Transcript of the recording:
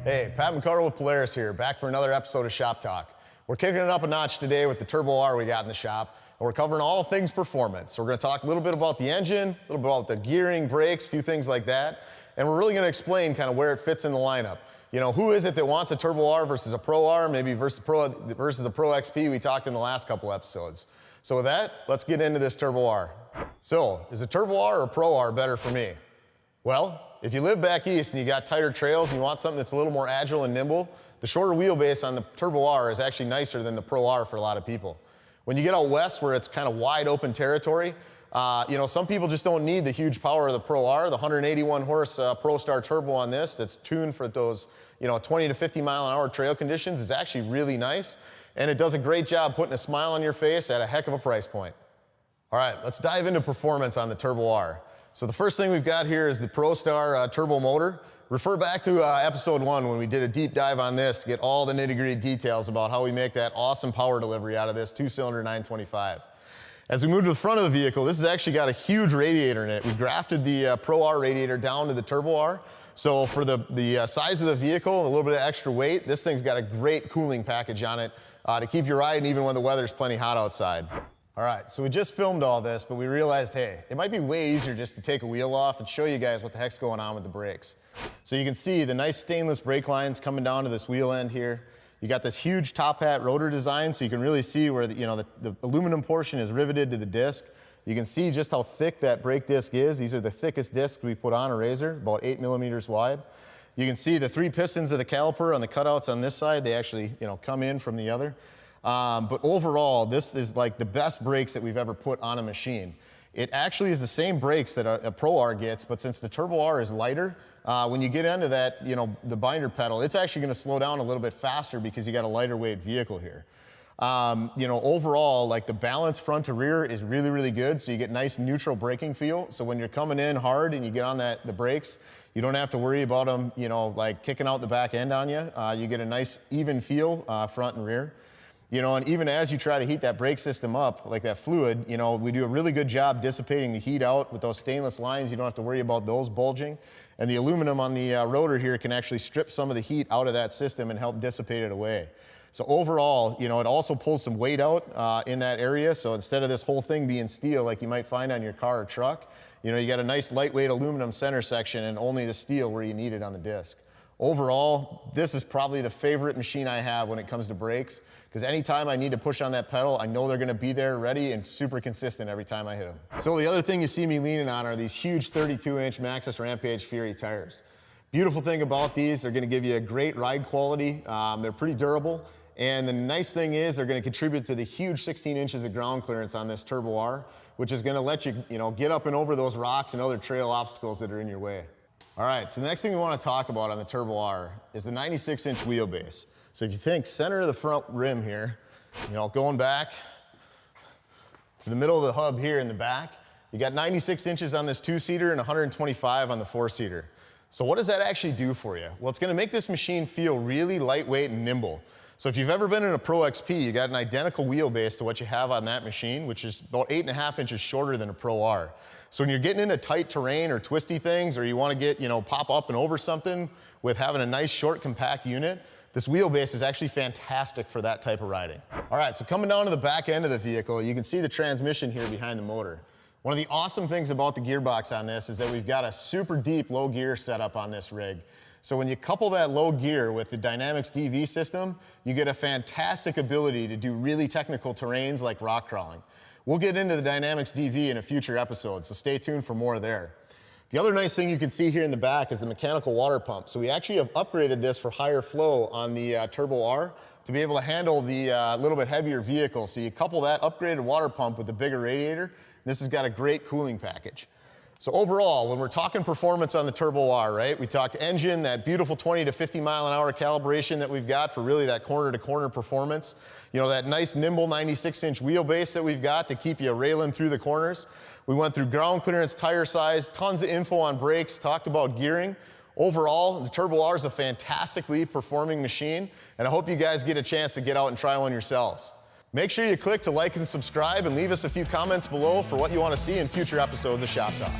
Hey, Pat McCardle with Polaris here, back for another episode of Shop Talk. We're kicking it up a notch today with the Turbo R we got in the shop, and we're covering all things performance. So we're going to talk a little bit about the engine, a little bit about the gearing, brakes, a few things like that, and we're really going to explain kind of where it fits in the lineup. You know, who is it that wants a Turbo R versus a Pro R, maybe versus a Pro XP we talked in the last couple episodes. So with that, let's get into this Turbo R. So, is a Turbo R or Pro R better for me? Well, if you live back east and you got tighter trails and you want something that's a little more agile and nimble, the shorter wheelbase on the Turbo R is actually nicer than the Pro R for a lot of people. When you get out west where it's kind of wide open territory, you know, some people just don't need the huge power of the Pro R. The 181 horse ProStar Turbo on this that's tuned for those, you know, 20 to 50 mile an hour trail conditions is actually really nice, and it does a great job putting a smile on your face at a heck of a price point. All right, let's dive into performance on the Turbo R. So the first thing we've got here is the ProStar turbo motor. Refer back to episode 1 when we did a deep dive on this to get all the nitty-gritty details about how we make that awesome power delivery out of this 2-cylinder 925. As we move to the front of the vehicle, this has actually got a huge radiator in it. We grafted the Pro R radiator down to the Turbo R. So for the size of the vehicle, a little bit of extra weight, this thing's got a great cooling package on it to keep you riding even when the weather's plenty hot outside. All right, so we just filmed all this, but we realized, hey, it might be way easier just to take a wheel off and show you guys what the heck's going on with the brakes. So you can see the nice stainless brake lines coming down to this wheel end here. You got this huge top hat rotor design, so you can really see where the aluminum portion is riveted to the disc. You can see just how thick that brake disc is. These are the thickest discs we put on a RZR, about 8 millimeters wide. You can see the 3 pistons of the caliper on the cutouts on this side. They actually, come in from the other. But overall, this is like the best brakes that we've ever put on a machine. It actually is the same brakes that a Pro R gets, but since the Turbo R is lighter, when you get into that, the binder pedal, it's actually going to slow down a little bit faster because you got a lighter weight vehicle here. Overall, like the balance front to rear is really, really good, so you get nice neutral braking feel. So when you're coming in hard and you get on the brakes, you don't have to worry about them, like kicking out the back end on you. You get a nice even feel front and rear. And even as you try to heat that brake system up, like that fluid, we do a really good job dissipating the heat out with those stainless lines. You don't have to worry about those bulging. And the aluminum on the rotor here can actually strip some of the heat out of that system and help dissipate it away. So overall, it also pulls some weight out in that area. So instead of this whole thing being steel like you might find on your car or truck, you got a nice lightweight aluminum center section and only the steel where you need it on the disc. Overall, this is probably the favorite machine I have when it comes to brakes, because anytime I need to push on that pedal, I know they're going to be there ready and super consistent every time I hit them. So the other thing you see me leaning on are these huge 32-inch Maxxis Rampage Fury tires. Beautiful thing about these, they're going to give you a great ride quality. They're pretty durable, and the nice thing is they're going to contribute to the huge 16 inches of ground clearance on this Turbo R, which is going to let you, get up and over those rocks and other trail obstacles that are in your way. All right, so the next thing we want to talk about on the Turbo R is the 96-inch wheelbase. So if you think center of the front rim here, going back to the middle of the hub here in the back, you got 96 inches on this 2-seater and 125 on the 4-seater. So what does that actually do for you? Well, it's going to make this machine feel really lightweight and nimble. So if you've ever been in a Pro XP, you got an identical wheelbase to what you have on that machine, which is about 8.5 inches shorter than a Pro R. So when you're getting into tight terrain or twisty things, or you want to get, pop up and over something with having a nice, short, compact unit, this wheelbase is actually fantastic for that type of riding. All right, so coming down to the back end of the vehicle, you can see the transmission here behind the motor. One of the awesome things about the gearbox on this is that we've got a super deep low gear setup on this rig. So when you couple that low gear with the Dynamics DV system, you get a fantastic ability to do really technical terrains like rock crawling. We'll get into the Dynamics DV in a future episode, so stay tuned for more there. The other nice thing you can see here in the back is the mechanical water pump. So we actually have upgraded this for higher flow on the Turbo R to be able to handle the little bit heavier vehicle. So you couple that upgraded water pump with the bigger radiator, this has got a great cooling package. So overall, when we're talking performance on the Turbo R, right, we talked engine, that beautiful 20 to 50 mile an hour calibration that we've got for really that corner to corner performance. That nice nimble 96-inch wheelbase that we've got to keep you railing through the corners. We went through ground clearance, tire size, tons of info on brakes, talked about gearing. Overall, the Turbo R is a fantastically performing machine, and I hope you guys get a chance to get out and try one yourselves. Make sure you click to like and subscribe and leave us a few comments below for what you want to see in future episodes of Shop Talk.